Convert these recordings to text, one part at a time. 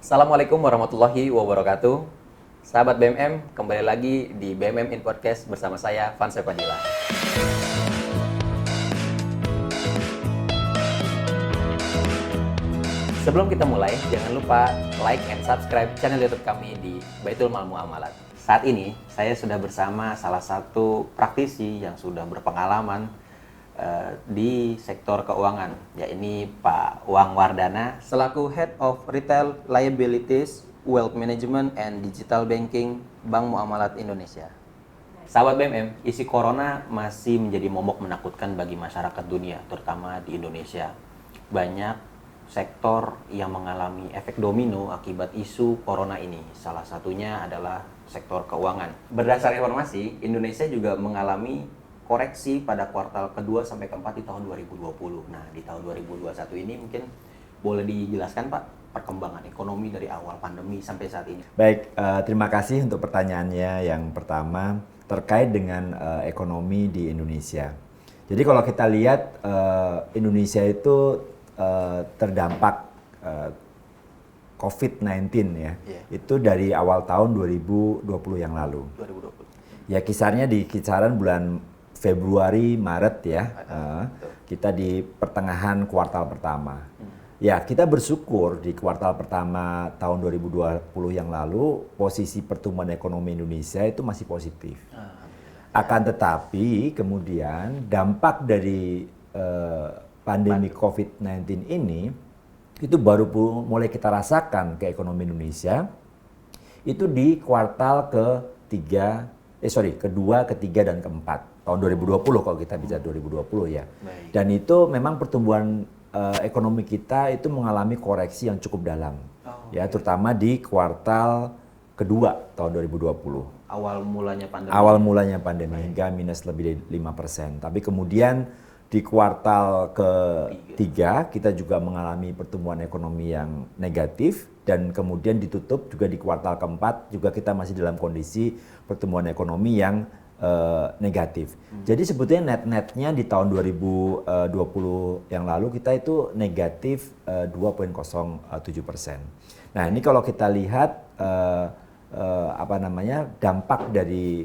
Assalamualaikum warahmatullahi wabarakatuh. Sahabat BMM, kembali lagi di BMM in Podcast bersama saya, Vanse Fadila. Sebelum kita mulai, jangan lupa like and subscribe channel YouTube kami di Baitul Mal Muamalat. Saat ini, saya sudah bersama salah satu praktisi yang sudah berpengalaman di sektor keuangan, yaitu Pak Wang Wardana, selaku Head of Retail Liabilities, Wealth Management, and Digital Banking Bank Muamalat Indonesia. Sahabat BMM, isi corona masih menjadi momok menakutkan bagi masyarakat dunia, terutama di Indonesia. Banyak sektor yang mengalami efek domino akibat isu corona ini. Salah satunya adalah sektor keuangan. Berdasar informasi, Indonesia juga mengalami koreksi pada kuartal kedua sampai keempat di tahun 2020. Nah, di tahun 2021 ini mungkin boleh dijelaskan Pak perkembangan ekonomi dari awal pandemi sampai saat ini. Baik, terima kasih untuk pertanyaannya. Yang pertama terkait dengan ekonomi di Indonesia. Jadi kalau kita lihat Indonesia itu terdampak COVID-19 ya, itu dari awal tahun 2020 yang lalu. 2020. Ya kisarnya di kisaran bulan Februari, Maret ya, kita di pertengahan kuartal pertama. Ya kita bersyukur di kuartal pertama tahun 2020 yang lalu posisi pertumbuhan ekonomi Indonesia itu masih positif. Akan tetapi kemudian dampak dari pandemi COVID-19 ini itu baru mulai kita rasakan ke ekonomi Indonesia itu di kuartal kedua, ketiga, dan keempat tahun 2020 kalau kita bicara 2020 ya. Baik. Dan itu memang pertumbuhan ekonomi kita itu mengalami koreksi yang cukup dalam, ya terutama di kuartal kedua tahun 2020. Awal mulanya pandemi. Hingga minus lebih dari 5%. Tapi kemudian di kuartal ketiga kita juga mengalami pertumbuhan ekonomi yang negatif dan kemudian ditutup juga di kuartal keempat juga kita masih dalam kondisi pertumbuhan ekonomi yang negatif. Jadi sebetulnya net-netnya di tahun 2020 yang lalu kita itu negatif 2,07%. Nah ini kalau kita lihat dampak dari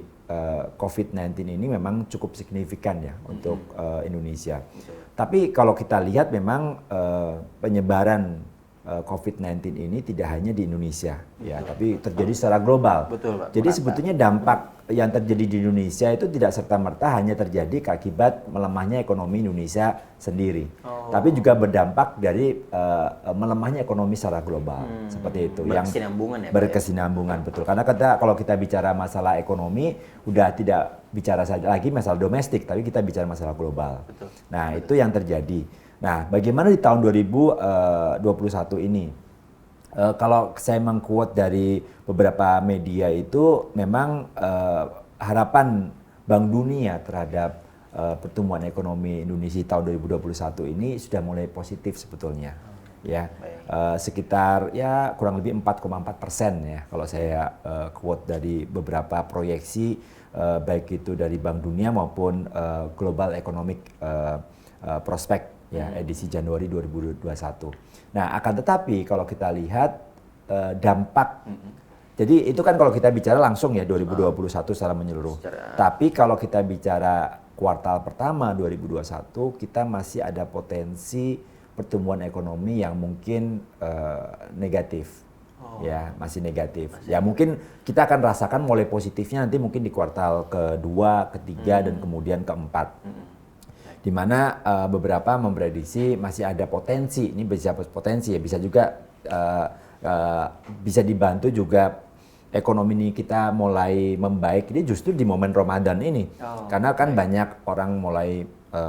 COVID-19 ini memang cukup signifikan ya untuk Indonesia. Tapi kalau kita lihat memang penyebaran COVID-19 ini tidak hanya di Indonesia ya, tapi terjadi secara global. Betul, Pak. Jadi sebetulnya dampak yang terjadi di Indonesia itu tidak serta-merta hanya terjadi akibat melemahnya ekonomi Indonesia sendiri. Tapi juga berdampak dari melemahnya ekonomi secara global. Seperti itu. Berkesinambungan ya, Pak, berkesinambungan, betul. Karena kalau kita bicara masalah ekonomi, udah tidak bicara saja lagi masalah domestik, tapi kita bicara masalah global. Betul. Nah, itu yang terjadi. Nah, bagaimana di tahun 2021 ini? Kalau saya mengquote dari beberapa media itu memang harapan Bank Dunia terhadap pertumbuhan ekonomi Indonesia tahun 2021 ini sudah mulai positif sebetulnya. Ya, sekitar ya kurang lebih 4,4% ya kalau saya quote dari beberapa proyeksi baik itu dari Bank Dunia maupun Global Economic Prospect ya edisi Januari 2021. Nah, akan tetapi kalau kita lihat dampak, jadi itu kan kalau kita bicara langsung ya 2021 secara menyeluruh. Tapi kalau kita bicara kuartal pertama 2021, kita masih ada potensi pertumbuhan ekonomi yang mungkin negatif. Ya, masih negatif. Ya mungkin kita akan rasakan mulai positifnya nanti mungkin di kuartal kedua, ketiga, dan kemudian keempat. Di mana beberapa memprediksi masih ada potensi, ini bisa potensi ya, bisa juga bisa dibantu juga ekonomi ini kita mulai membaik ini justru di momen Ramadan ini. Karena kan banyak orang mulai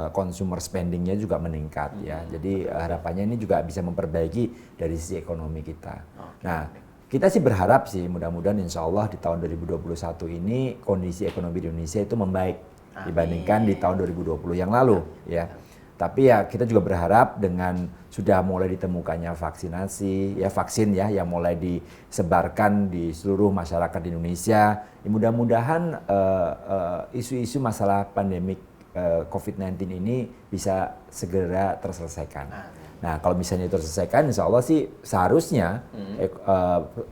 consumer spendingnya juga meningkat ya. Jadi harapannya ini juga bisa memperbaiki dari sisi ekonomi kita. Nah, kita sih berharap sih mudah-mudahan insya Allah di tahun 2021 ini kondisi ekonomi Indonesia itu membaik dibandingkan di tahun 2020 yang lalu ya. Tapi ya kita juga berharap dengan sudah mulai ditemukannya vaksin ya yang mulai disebarkan di seluruh masyarakat di Indonesia. Ya mudah-mudahan isu-isu masalah pandemik COVID-19 ini bisa segera terselesaikan. Amin. Nah, kalau misalnya itu terselesaikan, insya Allah sih seharusnya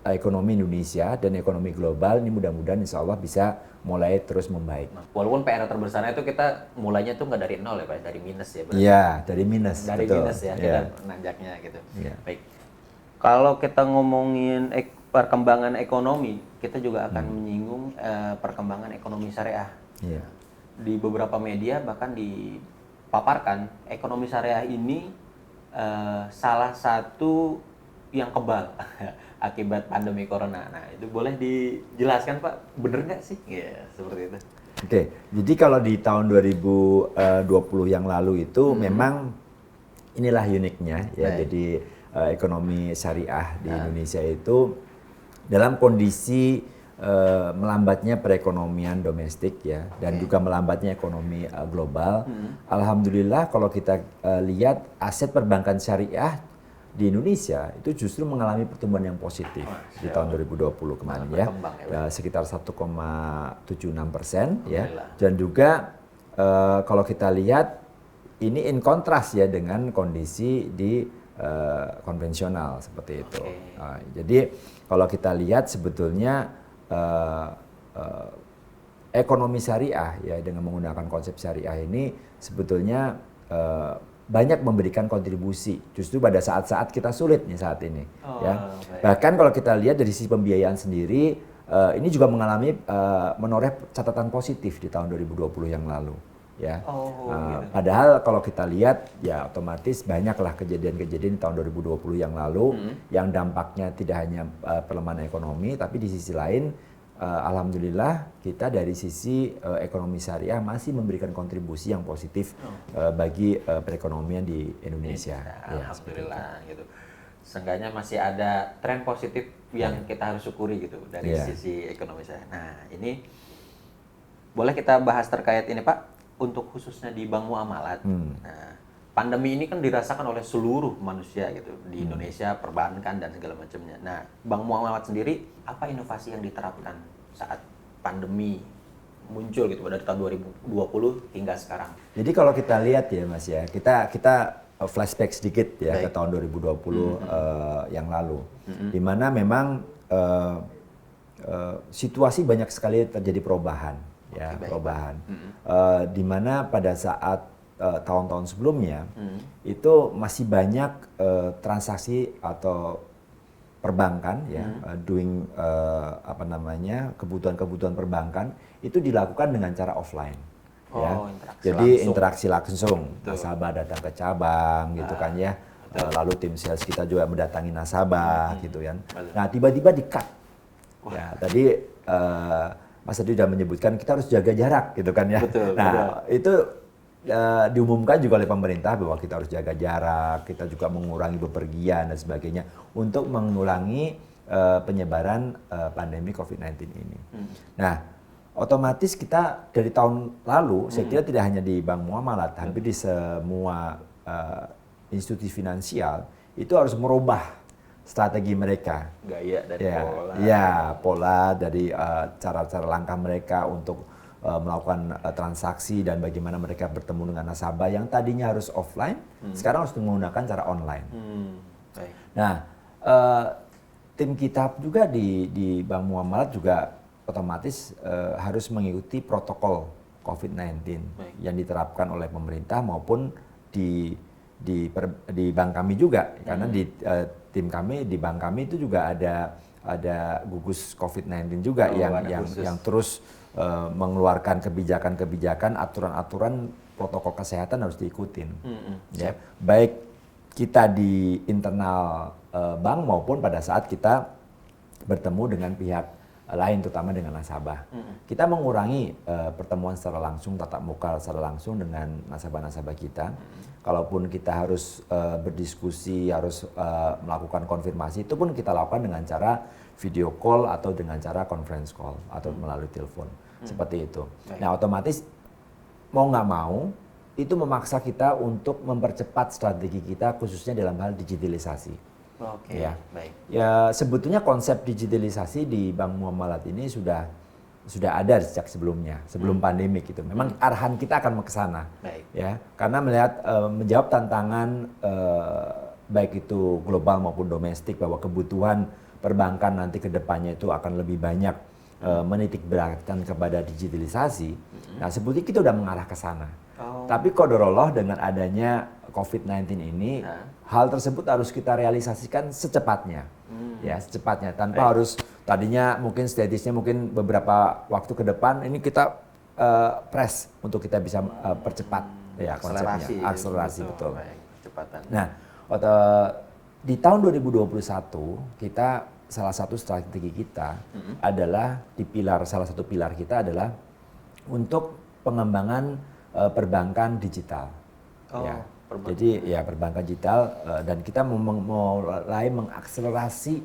ekonomi Indonesia dan ekonomi global ini mudah-mudahan insya Allah bisa mulai terus membaik. Nah, walaupun PR terbesarnya itu kita mulainya tuh nggak dari nol ya Pak, dari minus ya berarti. Iya, dari minus. Dari betul. minus ya, Iya. kita nanjaknya gitu. Iya. Baik. Kalau kita ngomongin perkembangan ekonomi, kita juga akan menyinggung perkembangan ekonomi syariah. Iya. Di beberapa media bahkan dipaparkan ekonomi syariah ini salah satu yang kebal akibat pandemi corona. Nah, itu boleh dijelaskan Pak, bener nggak sih? Ya, seperti itu. Oke, jadi kalau di tahun 2020 yang lalu itu memang inilah uniknya ya. Baik. Jadi ekonomi syariah di Indonesia itu dalam kondisi melambatnya perekonomian domestik ya, dan juga melambatnya ekonomi global. Alhamdulillah kalau kita lihat aset perbankan syariah di Indonesia itu justru mengalami pertumbuhan yang positif di tahun 2020 kemarin ya, berkembang ya, sekitar 1,76% ya, Alhamdulillah. dan juga kalau kita lihat ini in kontras ya dengan kondisi di konvensional seperti itu. Jadi kalau kita lihat sebetulnya ekonomi syariah ya dengan menggunakan konsep syariah ini sebetulnya banyak memberikan kontribusi justru pada saat-saat kita sulit nih saat ini ya. Baik. Bahkan kalau kita lihat dari sisi pembiayaan sendiri ini juga mengalami menoreh catatan positif di tahun 2020 yang lalu ya. Padahal kalau kita lihat ya otomatis banyaklah kejadian-kejadian di tahun 2020 yang lalu yang dampaknya tidak hanya pelemahan ekonomi, tapi di sisi lain alhamdulillah kita dari sisi ekonomi syariah masih memberikan kontribusi yang positif bagi perekonomian di Indonesia. Ya, Alhamdulillah gitu. Seenggaknya masih ada tren positif yang kita harus syukuri gitu dari sisi ekonomi syariah. Nah, ini boleh kita bahas terkait ini Pak, untuk khususnya di Bank Muamalat. Nah, pandemi ini kan dirasakan oleh seluruh manusia gitu di Indonesia, perbankan dan segala macamnya. Nah, Bank Muamalat sendiri apa inovasi yang diterapkan saat pandemi muncul gitu dari tahun 2020 hingga sekarang? Jadi kalau kita lihat ya Mas ya, kita flashback sedikit ya ke tahun 2020 yang lalu, di mana memang situasi banyak sekali terjadi perubahan. Ya, perubahan. Di mana pada saat tahun-tahun sebelumnya itu masih banyak transaksi atau perbankan ya doing apa namanya kebutuhan-kebutuhan perbankan itu dilakukan dengan cara offline. Ya. Jadi interaksi langsung, nasabah datang ke cabang gitu kan ya. Lalu tim sales kita juga mendatangi nasabah gitu kan. Nah, tiba-tiba di-cut. Ya, tadi Mas Adi sudah menyebutkan kita harus jaga jarak gitu kan ya. Nah, itu diumumkan juga oleh pemerintah bahwa kita harus jaga jarak, kita juga mengurangi bepergian dan sebagainya untuk mengurangi penyebaran pandemi COVID-19 ini. Nah, otomatis kita dari tahun lalu, saya kira tidak hanya di Bank Muamalat, hampir di semua institusi finansial itu harus merubah strategi mereka, gaya dari pola. Ya, pola dari cara-cara langkah mereka untuk melakukan transaksi dan bagaimana mereka bertemu dengan nasabah yang tadinya harus offline, sekarang harus menggunakan cara online. Nah, tim kita juga di Bank Muamalat juga otomatis harus mengikuti protokol COVID-19 yang diterapkan oleh pemerintah maupun di bank kami juga, karena di tim kami di bank kami itu juga ada gugus COVID-19 juga yang terus mengeluarkan kebijakan-kebijakan, aturan-aturan protokol kesehatan harus diikutin. Ya, baik kita di internal bank maupun pada saat kita bertemu dengan pihak lain, terutama dengan nasabah. Kita mengurangi pertemuan secara langsung, tatap muka secara langsung dengan nasabah-nasabah kita. Kalaupun kita harus berdiskusi, harus melakukan konfirmasi, itu pun kita lakukan dengan cara video call atau dengan cara conference call atau melalui telepon. Seperti itu. Nah, otomatis mau nggak mau itu memaksa kita untuk mempercepat strategi kita khususnya dalam hal digitalisasi. Oke, ya. Baik. Ya, sebetulnya konsep digitalisasi di Bank Muamalat ini sudah sudah ada sejak sebelumnya, sebelum pandemik itu. Memang arahan kita akan ke sana, Baik. ya, karena melihat menjawab tantangan baik itu global maupun domestik bahwa kebutuhan perbankan nanti ke depannya itu akan lebih banyak menitik beratkan kepada digitalisasi. Nah, sebetulnya kita udah mengarah ke sana. Oh. Tapi qadarullah dengan adanya COVID-19 ini, hal tersebut harus kita realisasikan secepatnya. Ya, secepatnya tanpa harus tadinya mungkin statusnya mungkin beberapa waktu ke depan ini kita press untuk kita bisa percepat ya konsepnya, akselerasi betul. Baik, kecepatan. Nah, di tahun 2021 kita salah satu strategi kita adalah salah satu pilar kita adalah untuk pengembangan perbankan digital. Oh, Ya. Jadi ya perbankan digital dan kita mulai mengakselerasi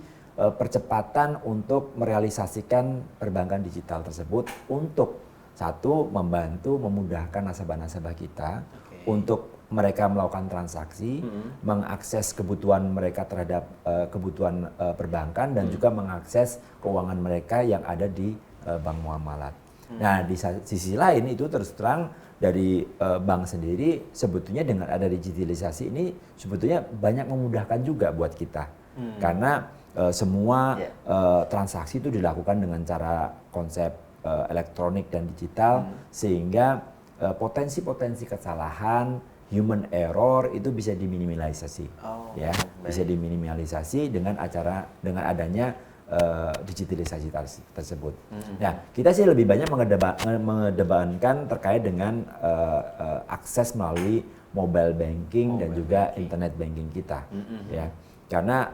percepatan untuk merealisasikan perbankan digital tersebut untuk satu membantu memudahkan nasabah-nasabah kita untuk mereka melakukan transaksi, mengakses kebutuhan mereka terhadap kebutuhan perbankan dan juga mengakses keuangan mereka yang ada di bank muamalat. Nah, di sisi lain itu terus terang dari bank sendiri sebetulnya dengan ada digitalisasi ini sebetulnya banyak memudahkan juga buat kita. Karena semua transaksi itu dilakukan dengan cara konsep elektronik dan digital sehingga potensi-potensi kesalahan, human error itu bisa diminimalisasi. Bisa diminimalisasi dengan adanya digitalisasi tersebut. Nah, kita sih lebih banyak mengedepankan terkait dengan akses melalui mobile banking dan juga internet banking kita, ya. Karena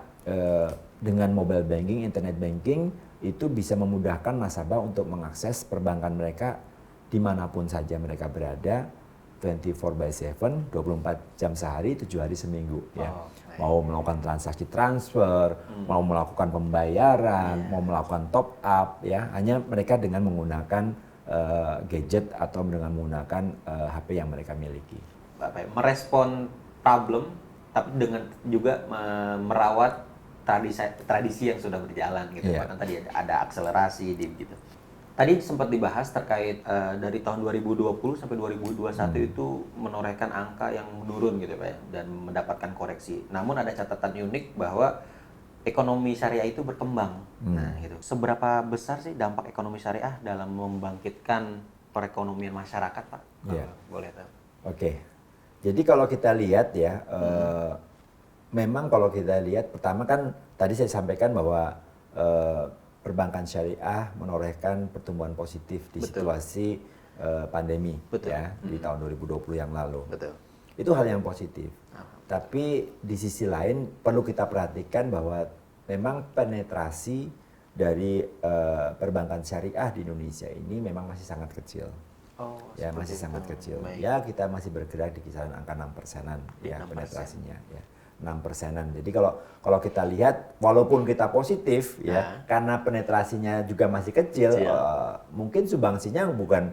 dengan mobile banking, internet banking itu bisa memudahkan nasabah untuk mengakses perbankan mereka dimanapun saja mereka berada, 24/7, 24 jam sehari, 7 hari seminggu, ya. Mau melakukan transaksi transfer, mau melakukan pembayaran, mau melakukan top up, ya, hanya mereka dengan menggunakan gadget atau dengan menggunakan HP yang mereka miliki. Bapak, merespon problem, tapi dengan juga merawat tradisi yang sudah berjalan gitu. Bahkan tadi ada akselerasi gitu. Tadi sempat dibahas terkait dari tahun 2020 sampai 2021 itu menorehkan angka yang menurun gitu Pak ya, dan mendapatkan koreksi. Namun ada catatan unik bahwa ekonomi syariah itu berkembang. Nah, gitu. Seberapa besar sih dampak ekonomi syariah dalam membangkitkan perekonomian masyarakat, Pak? Boleh tahu. Oke. Jadi kalau kita lihat ya, memang kalau kita lihat pertama kan tadi saya sampaikan bahwa perbankan syariah menorehkan pertumbuhan positif di situasi pandemi ya di tahun 2020 yang lalu. Itu hal yang positif. Tapi di sisi lain perlu kita perhatikan bahwa memang penetrasi dari perbankan syariah di Indonesia ini memang masih sangat kecil. Ya masih sangat kecil. Ya kita masih bergerak di kisaran angka 6%-an ya penetrasinya ya. 6%-an. Jadi kalau kita lihat walaupun kita positif ya karena penetrasinya juga masih kecil, mungkin sumbangsinya bukan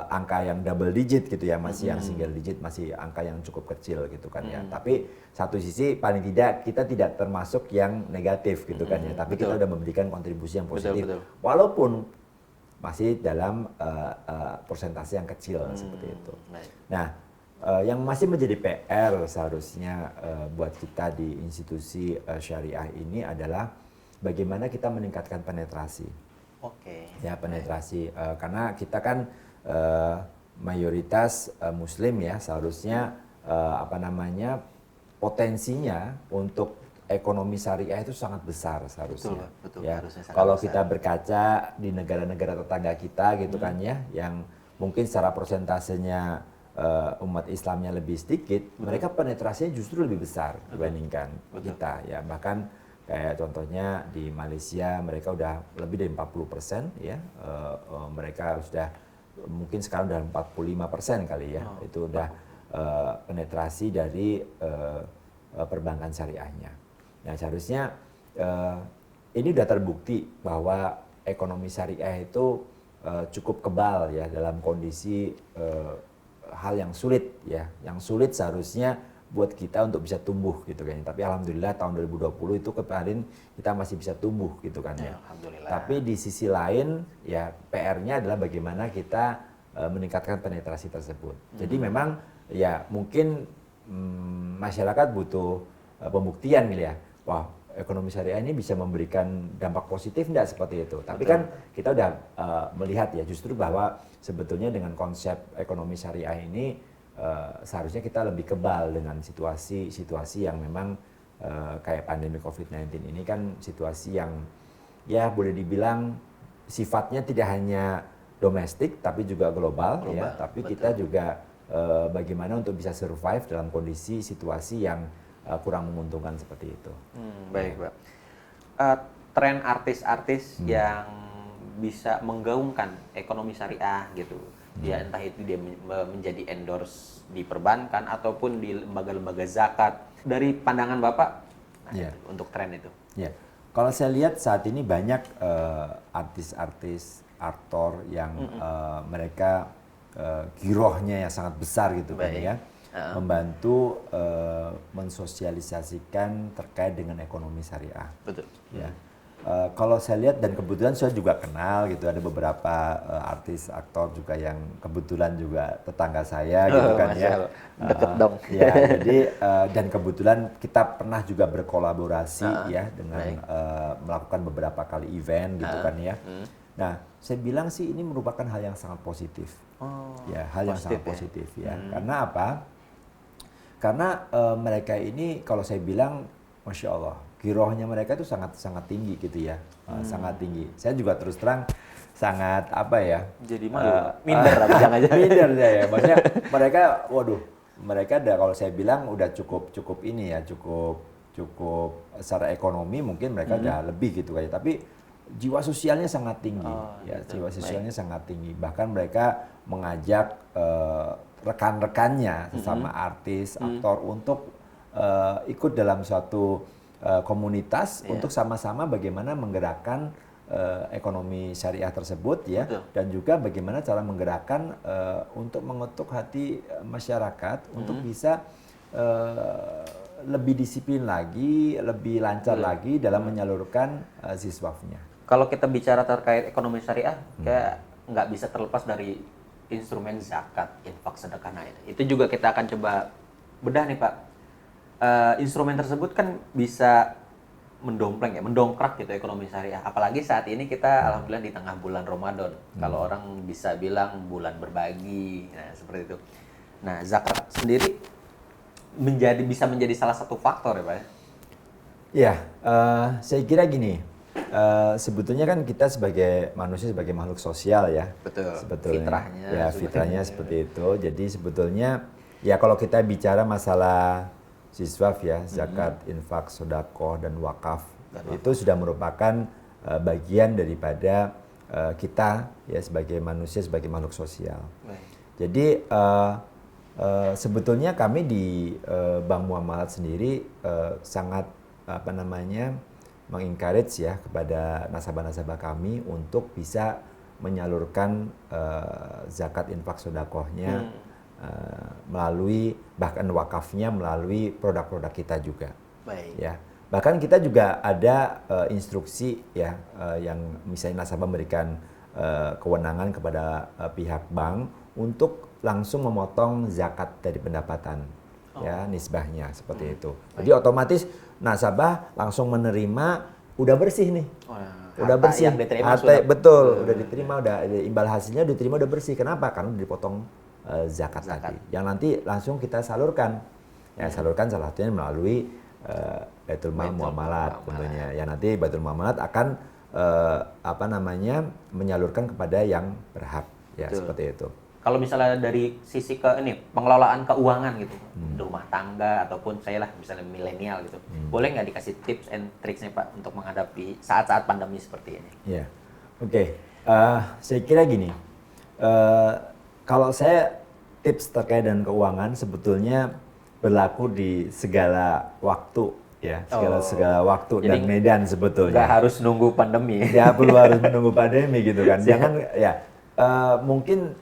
angka yang double digit gitu ya, masih yang single digit, masih angka yang cukup kecil gitu kan ya. Tapi satu sisi paling tidak kita tidak termasuk yang negatif gitu kan ya, tapi kita udah memberikan kontribusi yang positif. Walaupun masih dalam persentase yang kecil seperti itu. Nah, yang masih menjadi PR seharusnya buat kita di institusi syariah ini adalah bagaimana kita meningkatkan penetrasi. Ya penetrasi karena kita kan mayoritas Muslim ya, seharusnya potensinya untuk ekonomi syariah itu sangat besar seharusnya. Betul, ya. Sangat kalau besar. kita berkaca di negara-negara tetangga kita gitu kan ya, yang mungkin secara persentasenya umat Islamnya lebih sedikit, mereka penetrasinya justru lebih besar dibandingkan kita ya. Bahkan kayak contohnya di Malaysia mereka udah lebih dari 40% ya, mereka sudah mungkin sekarang udah 45% kali ya, itu udah penetrasi dari perbankan syariahnya. Nah seharusnya ini udah terbukti bahwa ekonomi syariah itu cukup kebal ya dalam kondisi hal yang sulit ya, yang sulit seharusnya buat kita untuk bisa tumbuh gitu kan. Tapi alhamdulillah tahun 2020 itu kemarin kita masih bisa tumbuh gitu kan ya. Alhamdulillah. Tapi di sisi lain ya PR-nya adalah bagaimana kita meningkatkan penetrasi tersebut. Jadi memang ya mungkin masyarakat butuh pembuktian gitu ya. Wah, ekonomi syariah ini bisa memberikan dampak positif enggak seperti itu. Tapi kan kita udah melihat ya justru bahwa sebetulnya dengan konsep ekonomi syariah ini seharusnya kita lebih kebal dengan situasi yang memang kayak pandemi COVID-19 ini kan situasi yang ya boleh dibilang sifatnya tidak hanya domestik tapi juga global. Ya. Tapi kita juga bagaimana untuk bisa survive dalam kondisi situasi yang kurang menguntungkan seperti itu. Baik, Pak. Tren artis-artis yang bisa menggaungkan ekonomi syariah gitu. Ya entah itu dia menjadi endorse di perbankan ataupun di lembaga-lembaga zakat. Dari pandangan Bapak untuk tren itu. Ya. Kalau saya lihat saat ini banyak artis-artis, aktor yang mereka girohnya yang sangat besar gitu kan ya. Membantu mensosialisasikan terkait dengan ekonomi syariah. Betul. Ya. Kalau saya lihat dan kebetulan saya juga kenal gitu, ada beberapa artis aktor juga yang kebetulan juga tetangga saya gitu kan ya. Deket dong. Ya, jadi dan kebetulan kita pernah juga berkolaborasi ya dengan melakukan beberapa kali event gitu kan ya. Nah, saya bilang sih ini merupakan hal yang sangat positif. Ya, hal yang sangat positif ya. Karena apa? Karena mereka ini kalau saya bilang, masya Allah, girohnya mereka itu sangat tinggi gitu ya, sangat tinggi. Saya juga terus terang sangat apa ya? Jadi malu, minder jangan-jangan. Minder ya, maksudnya mereka, waduh, mereka ada kalau saya bilang udah cukup ini ya, cukup secara ekonomi mungkin mereka udah lebih gitu kayak, tapi jiwa sosialnya sangat tinggi, jiwa sosialnya sangat tinggi. Bahkan mereka mengajak rekan-rekannya sesama artis, aktor untuk ikut dalam suatu komunitas untuk sama-sama bagaimana menggerakkan ekonomi syariah tersebut ya. Dan juga bagaimana cara menggerakkan untuk mengetuk hati masyarakat untuk bisa lebih disiplin lagi, lebih lancar lagi dalam menyalurkan ziswafnya. Kalau kita bicara terkait ekonomi syariah, kayak nggak bisa terlepas dari instrumen zakat, infak, sedekah. Nah, itu juga kita akan coba bedah nih Pak. Instrumen tersebut kan bisa mendongkrak gitu ekonomi syariah. Apalagi saat ini kita alhamdulillah di tengah bulan Ramadan. Kalau orang bisa bilang bulan berbagi, nah seperti itu. Nah, zakat sendiri bisa menjadi salah satu faktor ya Pak. Ya, saya kira gini. Sebetulnya kan kita sebagai manusia, sebagai makhluk sosial ya. Betul. Sebetulnya. Fitrahnya seperti itu. Jadi sebetulnya ya kalau kita bicara masalah ziswaf ya, zakat, infak, sedekah dan wakaf, itu sudah merupakan bagian daripada kita ya sebagai manusia, sebagai makhluk sosial. Jadi sebetulnya kami di Bank Muamalat sendiri sangat mengencourage ya kepada nasabah-nasabah kami untuk bisa menyalurkan zakat, infak, sedekahnya melalui bahkan wakafnya melalui produk-produk kita juga. Ya. Bahkan kita juga ada instruksi ya yang misalnya nasabah memberikan kewenangan kepada pihak bank untuk langsung memotong zakat dari pendapatan ya nisbahnya seperti itu. Jadi otomatis nasabah langsung menerima udah bersih nih. Udah bersih. Yang diterima betul, udah diterima, udah imbal hasilnya diterima udah bersih. Kenapa? Karena udah dipotong zakat tadi. Yang nanti langsung kita salurkan. Ya, salurkan salah satunya melalui Baitul Mal Muamalat tentunya. Ya nanti Baitul Muamalat akan menyalurkan kepada yang berhak ya seperti itu. Kalau misalnya dari sisi pengelolaan keuangan gitu, rumah tangga ataupun saya lah misalnya milenial gitu, boleh nggak dikasih tips and tricksnya Pak untuk menghadapi saat-saat pandemi seperti ini? Ya, oke. Saya kira gini, kalau saya tips terkait dengan keuangan sebetulnya berlaku di segala waktu ya, segala waktu dan medan sebetulnya. Nggak harus nunggu pandemi. Ya perlu harus menunggu pandemi gitu kan. Jangan ya mungkin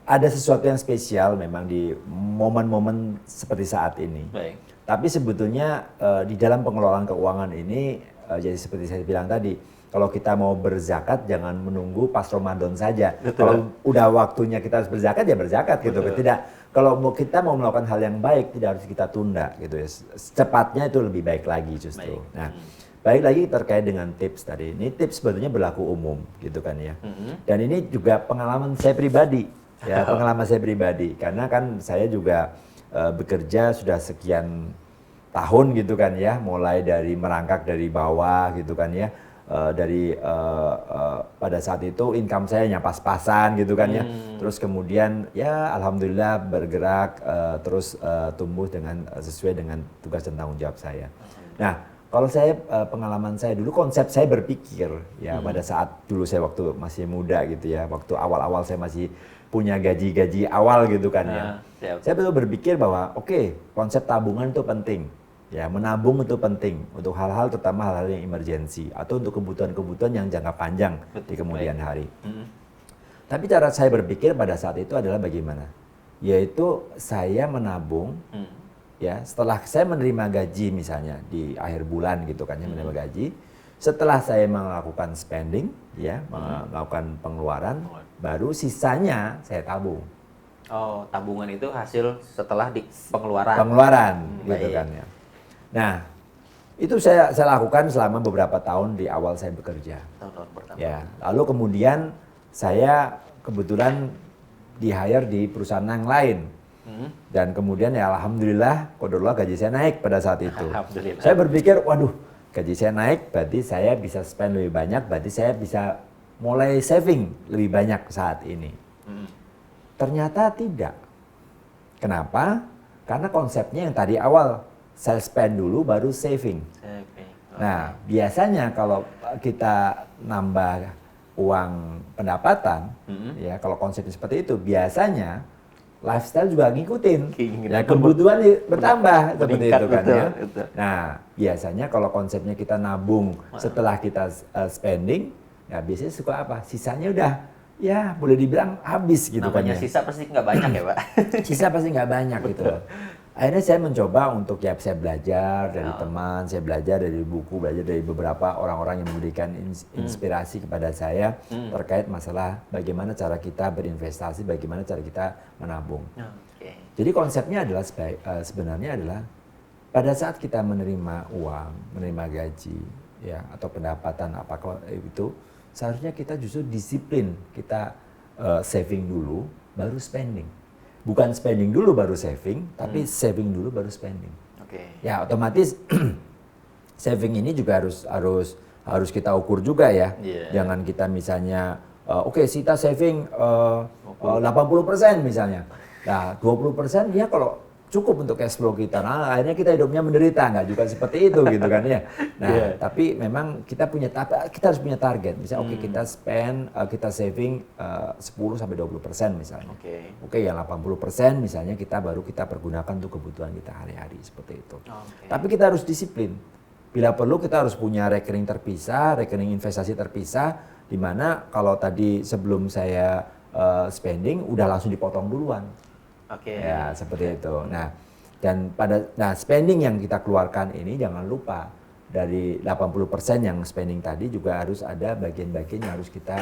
ada sesuatu yang spesial memang di momen-momen seperti saat ini. Baik. Tapi sebetulnya di dalam pengelolaan keuangan ini, jadi seperti saya bilang tadi, kalau kita mau berzakat jangan menunggu pas Ramadan saja. Betul. Kalau udah waktunya kita harus berzakat ya berzakat gitu. Betul. Tidak, kalau kita mau melakukan hal yang baik tidak harus kita tunda gitu ya. Secepatnya itu lebih baik lagi justru. Baik. Nah, baik lagi terkait dengan tips tadi. Ini tips sebetulnya berlaku umum gitu kan ya. Dan ini juga pengalaman saya pribadi. Ya, pengalaman saya pribadi. Karena kan saya juga bekerja sudah sekian tahun gitu kan ya, mulai dari merangkak dari bawah gitu kan ya, pada saat itu income saya hanya pas-pasan gitu kan ya, terus kemudian ya alhamdulillah bergerak terus tumbuh dengan sesuai dengan tugas dan tanggung jawab saya. Nah, kalau saya pengalaman saya dulu, konsep saya berpikir ya pada saat dulu saya waktu masih muda gitu ya, waktu awal-awal saya masih punya gaji awal gitu kan ya. Saya betul berpikir bahwa oke, konsep tabungan itu penting. Ya, menabung itu penting untuk hal-hal, terutama hal-hal yang emergensi atau untuk kebutuhan-kebutuhan yang jangka panjang di kemudian hari. Tapi cara saya berpikir pada saat itu adalah bagaimana? Yaitu saya menabung, ya setelah saya menerima gaji misalnya di akhir bulan gitu kan ya, menerima gaji. Setelah saya melakukan spending, ya melakukan pengeluaran, baru sisanya saya tabung. Oh, tabungan itu hasil setelah di pengeluaran. Pengeluaran, gitu baik. kan ya. Nah, itu saya lakukan selama beberapa tahun di awal saya bekerja. Tahun-tahun pertama. Ya, lalu kemudian saya kebetulan di-hire di perusahaan yang lain. Dan kemudian ya alhamdulillah, qadarullah gaji saya naik pada saat itu. Alhamdulillah. Saya berpikir, waduh, gaji saya naik, berarti saya bisa spend lebih banyak, berarti saya bisa mulai saving lebih banyak saat ini. Ternyata tidak. Kenapa? Karena konsepnya yang tadi awal, saya spend dulu baru saving. Nah, biasanya kalau kita nambah uang pendapatan, ya kalau konsepnya seperti itu, biasanya lifestyle juga ngikutin. Ya, kebutuhan bertambah seperti itu kan ya. Betul. Nah, biasanya kalau konsepnya kita nabung setelah kita spending, ya biasanya suka apa? Sisanya udah ya boleh dibilang habis gitu. Namanya kan ya. sisa pasti nggak banyak ya, Pak? Sisa pasti nggak banyak gitu. Akhirnya saya mencoba untuk ya saya belajar dari teman, saya belajar dari buku, belajar dari beberapa orang-orang yang memberikan inspirasi kepada saya terkait masalah bagaimana cara kita berinvestasi, bagaimana cara kita menabung. Jadi konsepnya adalah sebenarnya adalah pada saat kita menerima uang, menerima gaji, ya atau pendapatan apakah itu, seharusnya kita justru disiplin, kita saving dulu, baru spending. Bukan spending dulu baru saving, tapi saving dulu baru spending. Ya otomatis saving ini juga harus kita ukur juga ya. Jangan kita misalnya, kita saving 80% misalnya. Nah 20% ya kalau cukup untuk cash flow kita. Nah akhirnya kita hidupnya menderita, nggak juga seperti itu gitu kan ya. Nah tapi memang kita harus punya target. Misalnya kita spend, kita saving 10-20% misalnya. Yang 80% misalnya kita pergunakan untuk kebutuhan kita hari-hari seperti itu. Tapi kita harus disiplin. Bila perlu kita harus punya rekening terpisah, rekening investasi terpisah, di mana kalau tadi sebelum saya spending udah langsung dipotong duluan. Ya seperti itu. Nah spending yang kita keluarkan ini jangan lupa dari 80% yang spending tadi juga harus ada bagian-bagian yang harus kita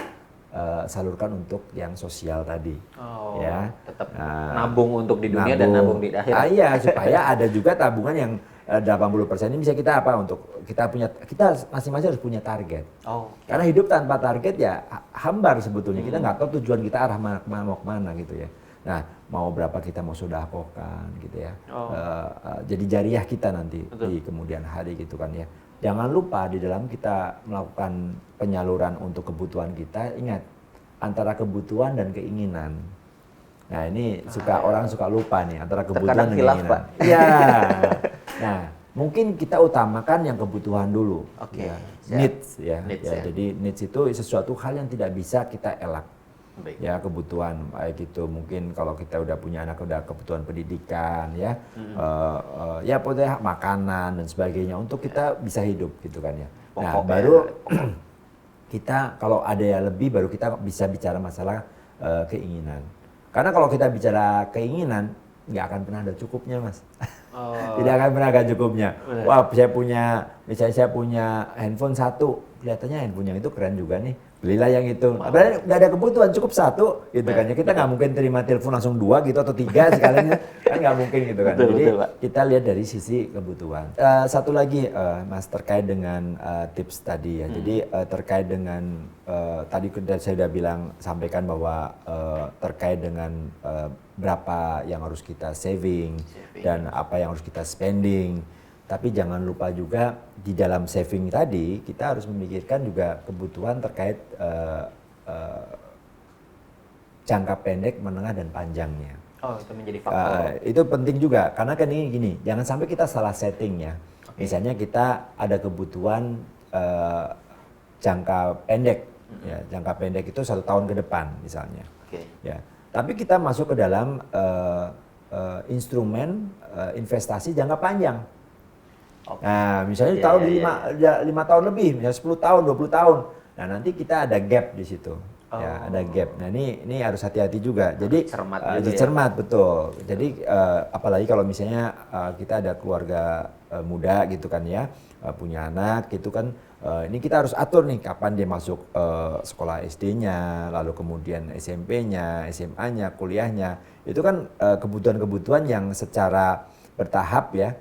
salurkan untuk yang sosial tadi. Ya. Tetap nabung untuk di dunia dan nabung di akhirat. Iya, supaya ada juga tabungan yang 80% ini bisa kita kita masing-masing harus punya target. Karena hidup tanpa target ya hambar sebetulnya. Kita nggak tahu tujuan kita arah mau kemana gitu ya. Nah, mau berapa kita mau sedekahkan gitu ya. Jadi jariah kita nanti di kemudian hari gitu kan ya. Jangan lupa di dalam kita melakukan penyaluran untuk kebutuhan kita, ingat antara kebutuhan dan keinginan. Nah, ini orang suka lupa nih antara kebutuhan dan keinginan. Pak. Iya. Nah, mungkin kita utamakan yang kebutuhan dulu. Ya. Needs ya. Jadi needs itu sesuatu hal yang tidak bisa kita elak. Ya kebutuhan baik itu mungkin kalau kita udah punya anak udah kebutuhan pendidikan ya ya pokoknya makanan dan sebagainya untuk kita bisa hidup gitu kan ya. Nah baru kita kalau ada yang lebih baru kita bisa bicara masalah keinginan. Karena kalau kita bicara keinginan, nggak akan pernah ada cukupnya, Mas. Oh. Tidak akan pernah ada cukupnya. Benar. Wah, misalnya saya punya handphone satu, kelihatannya handphone yang itu keren juga nih. Belilah yang itu. Padahal nggak ada kebutuhan, cukup satu, gitu kan. Ya, kita nggak mungkin terima telepon langsung 2 gitu atau 3 sekalian, kan nggak mungkin gitu kan. Betul, Jadi betul, Pak. kita lihat dari sisi kebutuhan. Satu lagi, Mas, terkait dengan tips tadi ya. Jadi terkait dengan tadi saya sudah sampaikan bahwa terkait dengan berapa yang harus kita saving dan apa yang harus kita spending. Tapi jangan lupa juga di dalam saving tadi kita harus memikirkan juga kebutuhan terkait jangka pendek, menengah dan panjangnya. Oh, itu menjadi faktor. Itu penting juga karena kan ini gini, jangan sampai kita salah setting ya. Misalnya kita ada kebutuhan jangka pendek, ya jangka pendek itu 1 tahun ke depan misalnya. Ya, tapi kita masuk ke dalam instrumen investasi jangka panjang. Nah, misalnya tahun 5 tahun lebih, misalnya 10 tahun, 20 tahun. Nah, nanti kita ada gap di situ. Ya, ada gap. Nah, ini harus hati-hati juga. Jadi cermat betul. Jadi apalagi kalau misalnya kita ada keluarga muda gitu kan ya, punya anak gitu kan, ini kita harus atur nih kapan dia masuk sekolah SD-nya, lalu kemudian SMP-nya, SMA-nya, kuliahnya. Itu kan kebutuhan-kebutuhan yang secara bertahap ya,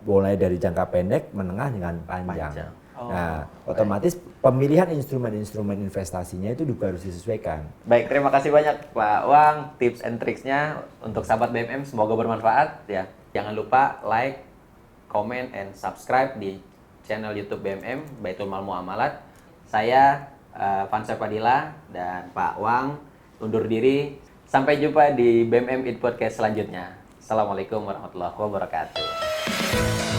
mulai dari jangka pendek, menengah dengan panjang. Nah, otomatis pemilihan instrumen-instrumen investasinya itu juga harus disesuaikan. Baik, terima kasih banyak Pak Wang, tips and tricksnya untuk sahabat BMM, semoga bermanfaat ya. Jangan lupa like, comment, and subscribe di channel YouTube BMM Baitul Mal Muamalat. Saya Fansa Padilla dan Pak Wang undur diri. Sampai jumpa di BMM It Podcast selanjutnya. Assalamualaikum warahmatullahi wabarakatuh.